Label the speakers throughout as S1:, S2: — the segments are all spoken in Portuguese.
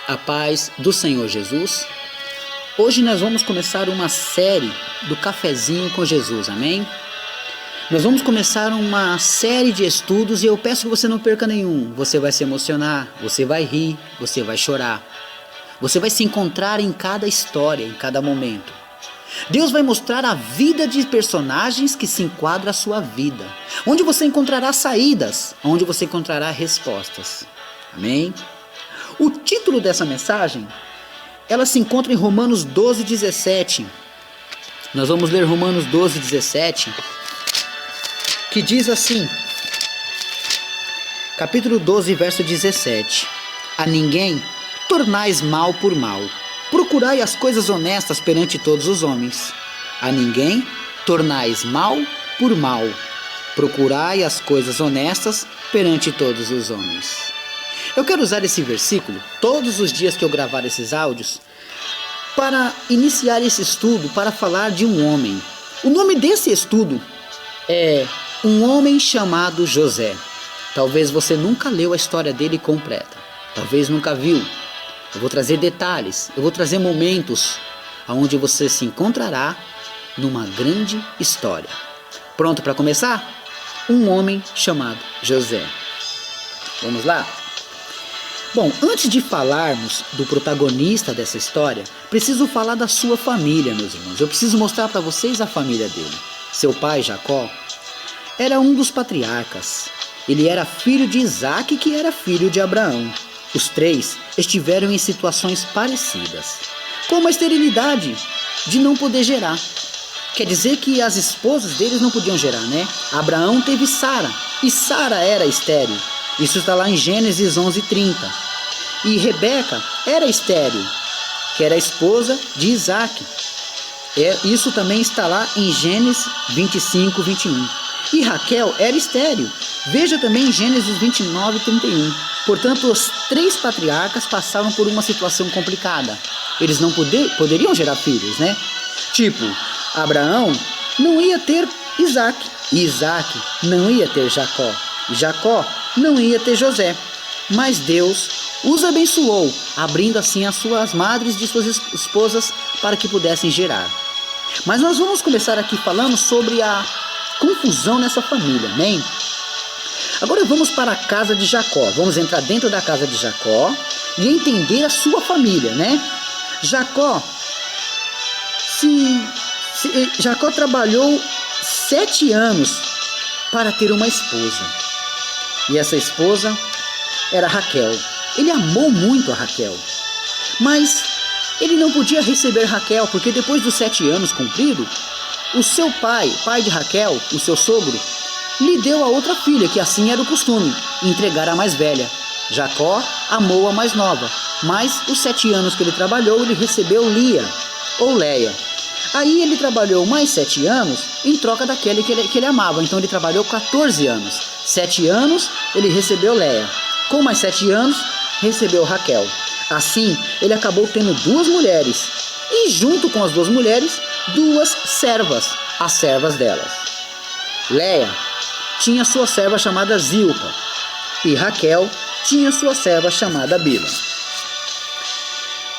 S1: A paz do Senhor Jesus. Hoje nós vamos começar uma série do Cafezinho com Jesus, amém? Nós vamos começar uma série de estudos e eu peço que você não perca nenhum. Você vai se emocionar, você vai rir, você vai chorar. Você vai se encontrar em cada história, em cada momento. Deus vai mostrar a vida de personagens que se enquadram à sua vida, onde você encontrará saídas, onde você encontrará respostas. Amém? O título dessa mensagem, ela se encontra em Romanos 12, 17. Nós vamos ler Romanos 12, 17, que diz assim, capítulo 12, verso 17. A ninguém tornais mal por mal. Procurai as coisas honestas perante todos os homens. A ninguém tornais mal por mal. Procurai as coisas honestas perante todos os homens. Eu quero usar esse versículo todos os dias que eu gravar esses áudios para iniciar esse estudo, para falar de um homem. O nome desse estudo é Um Homem Chamado José. Talvez você nunca leu a história dele completa. Talvez nunca viu. Eu vou trazer detalhes, eu vou trazer momentos onde você se encontrará numa grande história. Pronto para começar? Um homem chamado José. Vamos lá? Bom, antes de falarmos do protagonista dessa história, preciso falar da sua família, meus irmãos. Eu preciso mostrar para vocês a família dele. Seu pai, Jacó, era um dos patriarcas. Ele era filho de Isaac, que era filho de Abraão. Os três estiveram em situações parecidas, como a esterilidade de não poder gerar. Quer dizer que as esposas deles não podiam gerar, né? Abraão teve Sara, e Sara era estéril. Isso está lá em Gênesis 11:30. E Rebeca era estéril, que era a esposa de Isaac. Isso também está lá em Gênesis 25:21. E Raquel era estéril. Veja também em Gênesis 29:31. Portanto, os três patriarcas passaram por uma situação complicada. Eles não poderiam gerar filhos, né? Tipo, Abraão não ia ter Isaac. E Isaac não ia ter Jacó. E Jacó não ia ter José. Mas Deus os abençoou, abrindo assim as suas madres de suas esposas para que pudessem gerar. Mas nós vamos começar aqui falando sobre a confusão nessa família, amém? Agora vamos para a casa de Jacó. Vamos entrar dentro da casa de Jacó e entender a sua família, né? Jacó trabalhou 7 anos para ter uma esposa. E essa esposa era Raquel. Ele amou muito a Raquel. Mas ele não podia receber Raquel, porque depois dos 7 anos cumpridos, o seu pai de Raquel, o seu sogro, lhe deu a outra filha, que assim era o costume, entregar a mais velha. Jacó amou a mais nova, mas os 7 anos que ele trabalhou, ele recebeu Lia, ou Leia. Aí ele trabalhou mais 7 anos em troca daquele que ele amava, então ele trabalhou 14 anos. 7 anos ele recebeu Leia, com mais 7 anos recebeu Raquel. Assim ele acabou tendo 2 mulheres, e junto com as 2 mulheres, 2 servas, as servas delas. Leia tinha sua serva chamada Zilpa, e Raquel tinha sua serva chamada Bila.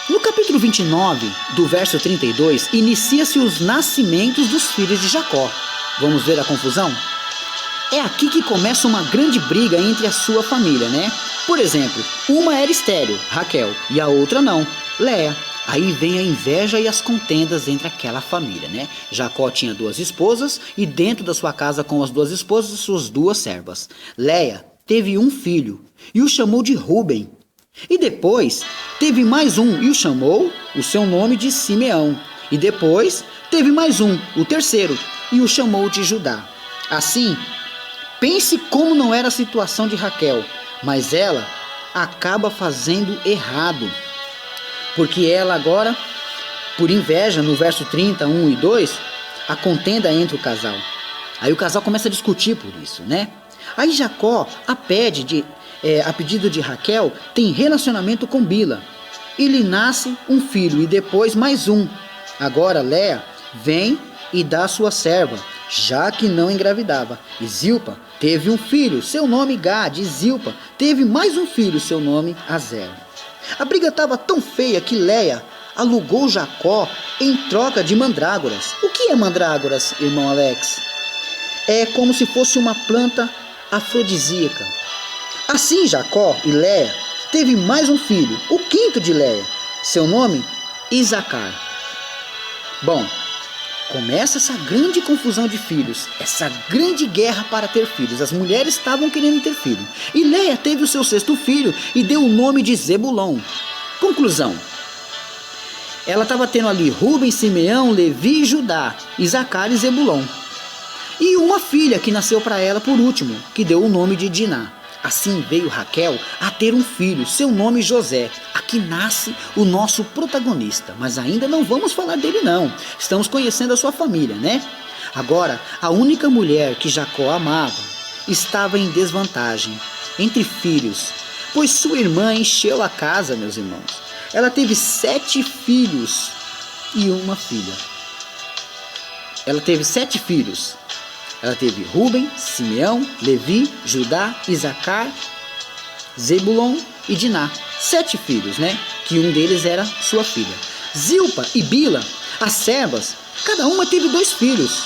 S1: No capítulo 29, do verso 32, inicia-se os nascimentos dos filhos de Jacó. Vamos ver a confusão? É aqui que começa uma grande briga entre a sua família, né? Por exemplo, uma era estéril, Raquel, e a outra não, Leia. Aí vem a inveja e as contendas entre aquela família, né? Jacó tinha 2 esposas e dentro da sua casa com as 2 esposas, suas 2 servas. Leia teve um filho e o chamou de Ruben. E depois teve mais um e o chamou o seu nome de Simeão. E depois teve mais um, o terceiro, e o chamou de Judá. Assim, pense como não era a situação de Raquel, mas ela acaba fazendo errado. Porque ela agora, por inveja, no verso 30, 1 e 2, a contenda entre o casal. Aí o casal começa a discutir por isso, né? Aí Jacó, a pedido de Raquel, tem relacionamento com Bila. E lhe nasce um filho e depois mais um. Agora Leia vem e dá a sua serva, já que não engravidava. E Zilpa teve um filho, seu nome Gad, e Zilpa teve mais um filho, seu nome Azer. A briga estava tão feia que Léia alugou Jacó em troca de mandrágoras. O que é mandrágoras, irmão Alex? É como se fosse uma planta afrodisíaca. Assim Jacó e Léia teve mais um filho, o quinto de Léia. Seu nome, Isacar. Bom, começa essa grande confusão de filhos, essa grande guerra para ter filhos. As mulheres estavam querendo ter filho. E Léia teve o seu sexto filho e deu o nome de Zebulon. Conclusão. Ela estava tendo ali Rúben, Simeão, Levi, Judá, Isacar e Zebulon. E uma filha que nasceu para ela por último, que deu o nome de Diná. Assim veio Raquel a ter um filho, seu nome José. Aqui nasce o nosso protagonista, mas ainda não vamos falar dele não. Estamos conhecendo a sua família, né? Agora, a única mulher que Jacó amava estava em desvantagem entre filhos, pois sua irmã encheu a casa, meus irmãos. Ela teve 7 filhos e uma filha. Ela teve 7 filhos. Ela teve Rúben, Simeão, Levi, Judá, Isacar, Zebulon e Diná. 7 filhos, né? Que um deles era sua filha. Zilpa e Bila, as servas, cada uma teve 2 filhos.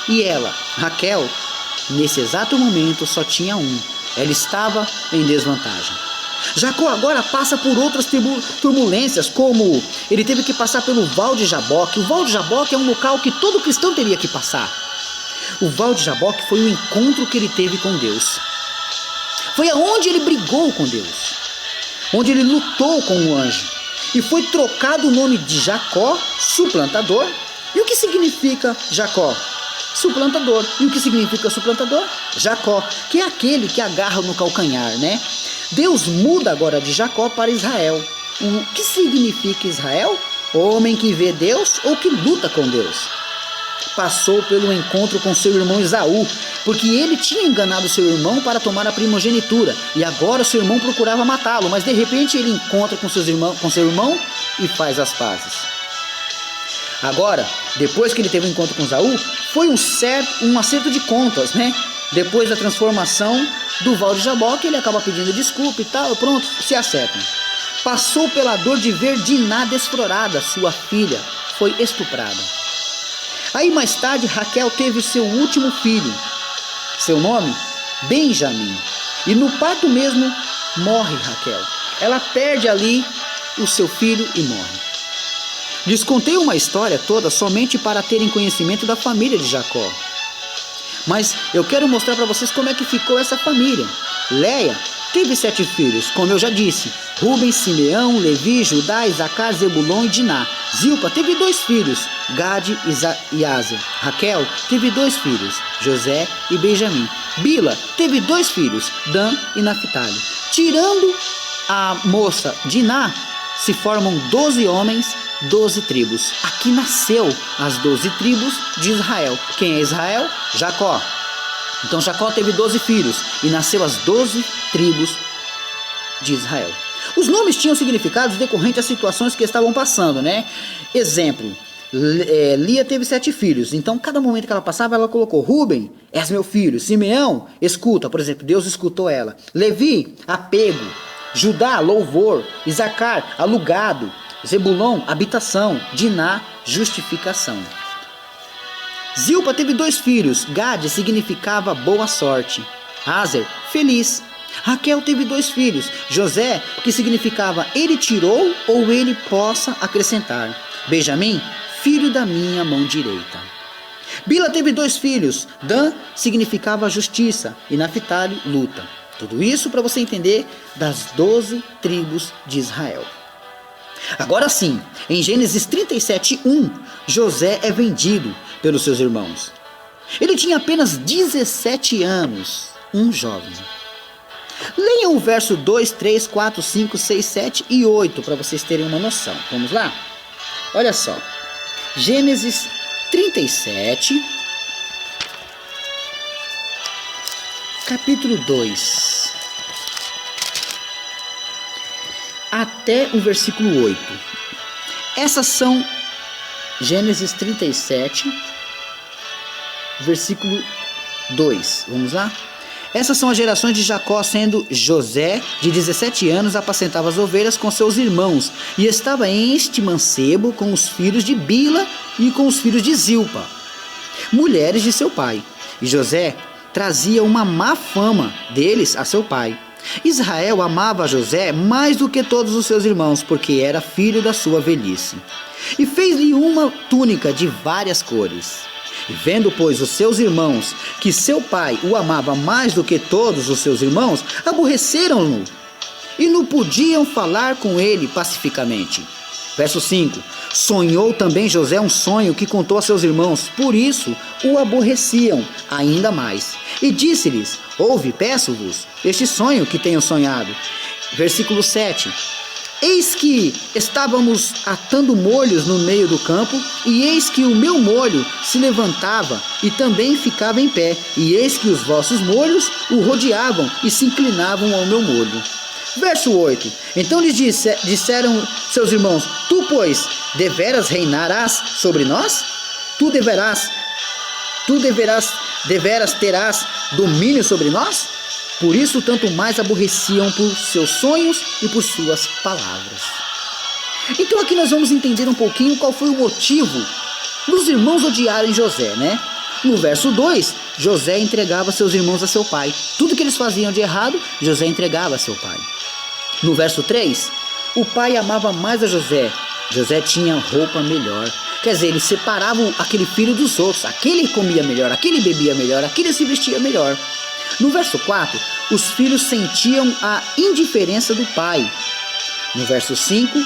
S1: E ela, Raquel, nesse exato momento só tinha um. Ela estava em desvantagem. Jacó agora passa por outras turbulências, como ele teve que passar pelo Val de Jaboque. O Val de Jaboque é um local que todo cristão teria que passar. O Val de Jaboque foi o encontro que ele teve com Deus. Foi aonde ele brigou com Deus, onde ele lutou com o anjo. E foi trocado o nome de Jacó, suplantador. E o que significa Jacó? Suplantador. E o que significa suplantador? Jacó, que é aquele que agarra no calcanhar, né? Deus muda agora de Jacó para Israel. O que significa Israel? Homem que vê Deus ou que luta com Deus. Passou pelo encontro com seu irmão Esaú, porque ele tinha enganado seu irmão para tomar a primogenitura, e agora seu irmão procurava matá-lo, mas de repente ele encontra com seu irmão e faz as pazes. Agora, depois que ele teve um encontro com Esaú, foi um acerto de contas, né? Depois da transformação do Val de Jaboque, ele acaba pedindo desculpa e tal, pronto, se acertam. Passou pela dor de ver Diná desflorada, sua filha foi estuprada. Aí mais tarde Raquel teve o seu último filho, seu nome Benjamim, e no parto mesmo morre Raquel. Ela perde ali o seu filho e morre. Lhes contei uma história toda somente para terem conhecimento da família de Jacó. Mas eu quero mostrar para vocês como é que ficou essa família. Léia teve 7 filhos, como eu já disse: Rúben, Simeão, Levi, Judá, Isacar, Zebulon e Diná. Zilpa teve 2 filhos, Gade e Áser. Raquel teve 2 filhos, José e Benjamim. Bila teve 2 filhos, Dan e Naphtali. Tirando a moça Diná, se formam 12 homens, 12 tribos. Aqui nasceu as 12 tribos de Israel. Quem é Israel? Jacó. Então Jacó teve 12 filhos e nasceu as 12 tribos de Israel. Os nomes tinham significados decorrentes às situações que estavam passando, né? Exemplo, Lia teve 7 filhos, então cada momento que ela passava ela colocou: Rúben, és meu filho. Simeão, escuta, por exemplo, Deus escutou ela. Levi, apego. Judá, louvor. Isacar, alugado. Zebulon, habitação. Diná, justificação. Zilpa teve 2 filhos. Gade significava boa sorte. Áser, feliz. Raquel teve 2 filhos. José, que significava ele tirou ou ele possa acrescentar. Benjamim, filho da minha mão direita. Bila teve 2 filhos. Dan significava justiça e Naphtali, luta. Tudo isso para você entender das 12 tribos de Israel. Agora sim, em Gênesis 37:1, José é vendido pelos seus irmãos. Ele tinha apenas 17 anos, um jovem. Leiam o verso 2, 3, 4, 5, 6, 7 e 8 para vocês terem uma noção. Vamos lá? Olha só. Gênesis 37, capítulo 2, até o versículo 8. Essas são Gênesis 37, versículo 2. Vamos lá? Essas são as gerações de Jacó, sendo José, de 17 anos, apacentava as ovelhas com seus irmãos, e estava este mancebo com os filhos de Bila e com os filhos de Zilpa, mulheres de seu pai. E José trazia uma má fama deles a seu pai. Israel amava José mais do que todos os seus irmãos, porque era filho da sua velhice. E fez-lhe uma túnica de várias cores. E vendo, pois, os seus irmãos que seu pai o amava mais do que todos os seus irmãos, aborreceram-no e não podiam falar com ele pacificamente. Verso 5. Sonhou também José um sonho que contou a seus irmãos, por isso o aborreciam ainda mais. E disse-lhes: ouve, peço-vos, este sonho que tenho sonhado. Versículo 7. Eis que estávamos atando molhos no meio do campo, e eis que o meu molho se levantava e também ficava em pé, e eis que os vossos molhos o rodeavam e se inclinavam ao meu molho. Verso 8. Então lhes disseram seus irmãos: tu, pois, deveras reinarás sobre nós? Tu deveras terás domínio sobre nós? Por isso, tanto mais aborreciam por seus sonhos e por suas palavras. Então aqui nós vamos entender um pouquinho qual foi o motivo dos irmãos odiarem José, né? No verso 2, José entregava seus irmãos a seu pai. Tudo que eles faziam de errado, José entregava a seu pai. No verso 3, o pai amava mais a José. José tinha roupa melhor. Quer dizer, ele separava aquele filho dos outros. Aquele comia melhor, aquele bebia melhor, aquele se vestia melhor. No verso 4, os filhos sentiam a indiferença do pai. No verso 5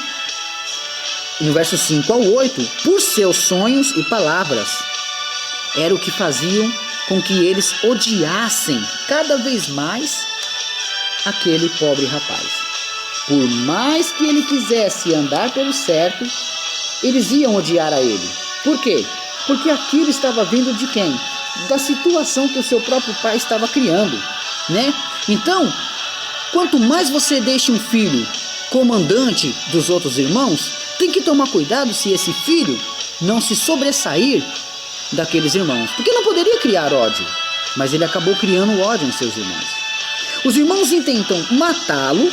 S1: ao 8, por seus sonhos e palavras, era o que faziam com que eles odiassem cada vez mais aquele pobre rapaz. Por mais que ele quisesse andar pelo certo, eles iam odiar a ele. Por quê? Porque aquilo estava vindo de quem? Da situação que o seu próprio pai estava criando, né? Então, quanto mais você deixa um filho comandante dos outros irmãos, tem que tomar cuidado se esse filho não se sobressair daqueles irmãos, porque não poderia criar ódio, mas ele acabou criando ódio em seus irmãos. Os irmãos intentam matá-lo,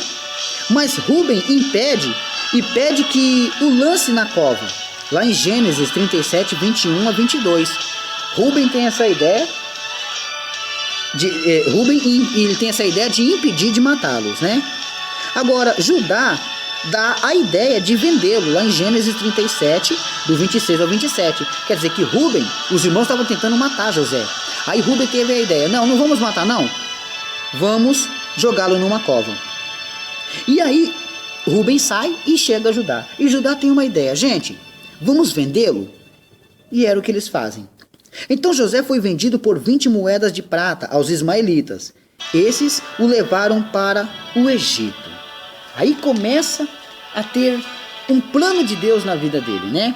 S1: mas Rúben impede e pede que o lance na cova, lá em Gênesis 37, 21 a 22. Rúben tem essa ideia de impedir de matá-los, né? Agora, Judá dá a ideia de vendê-lo, lá em Gênesis 37, do 26 ao 27. Quer dizer que Rúben, os irmãos estavam tentando matar José. Aí Rúben teve a ideia: não vamos matar, não. Vamos jogá-lo numa cova. E aí, Rúben sai e chega a Judá. E Judá tem uma ideia: gente, vamos vendê-lo? E era o que eles fazem. Então José foi vendido por 20 moedas de prata aos ismaelitas. Esses o levaram para o Egito. Aí começa a ter um plano de Deus na vida dele, né?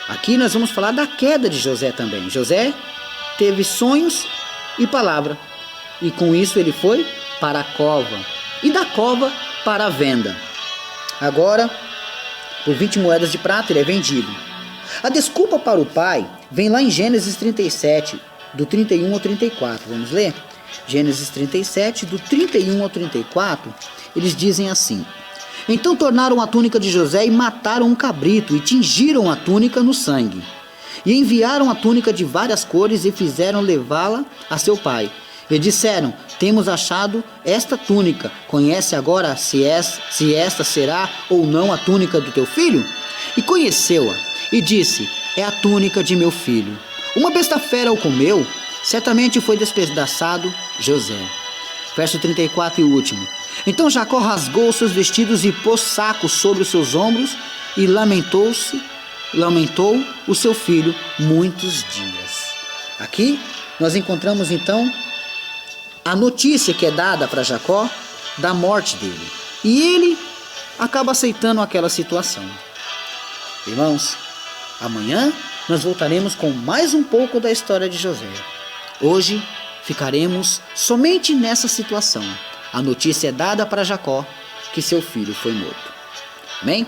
S1: Aqui nós vamos falar da queda de José também. José teve sonhos e palavra. E com isso ele foi para a cova. E da cova para a venda. Agora, por 20 moedas de prata ele é vendido. A desculpa para o pai vem lá em Gênesis 37, do 31 ao 34. Vamos ler? Gênesis 37, do 31 ao 34, eles dizem assim: então tornaram a túnica de José e mataram um cabrito e tingiram a túnica no sangue. E enviaram a túnica de várias cores e fizeram levá-la a seu pai. E disseram: temos achado esta túnica, conhece agora se esta será ou não a túnica do teu filho? E conheceu-a e disse: é a túnica de meu filho. Uma besta fera o comeu, certamente foi despedaçado José. Verso 34 e último. Então Jacó rasgou seus vestidos e pôs sacos sobre os seus ombros e lamentou o seu filho muitos dias. Aqui nós encontramos então a notícia que é dada para Jacó da morte dele. E ele acaba aceitando aquela situação. Irmãos, amanhã nós voltaremos com mais um pouco da história de José. Hoje ficaremos somente nessa situação. A notícia é dada para Jacó que seu filho foi morto. Amém?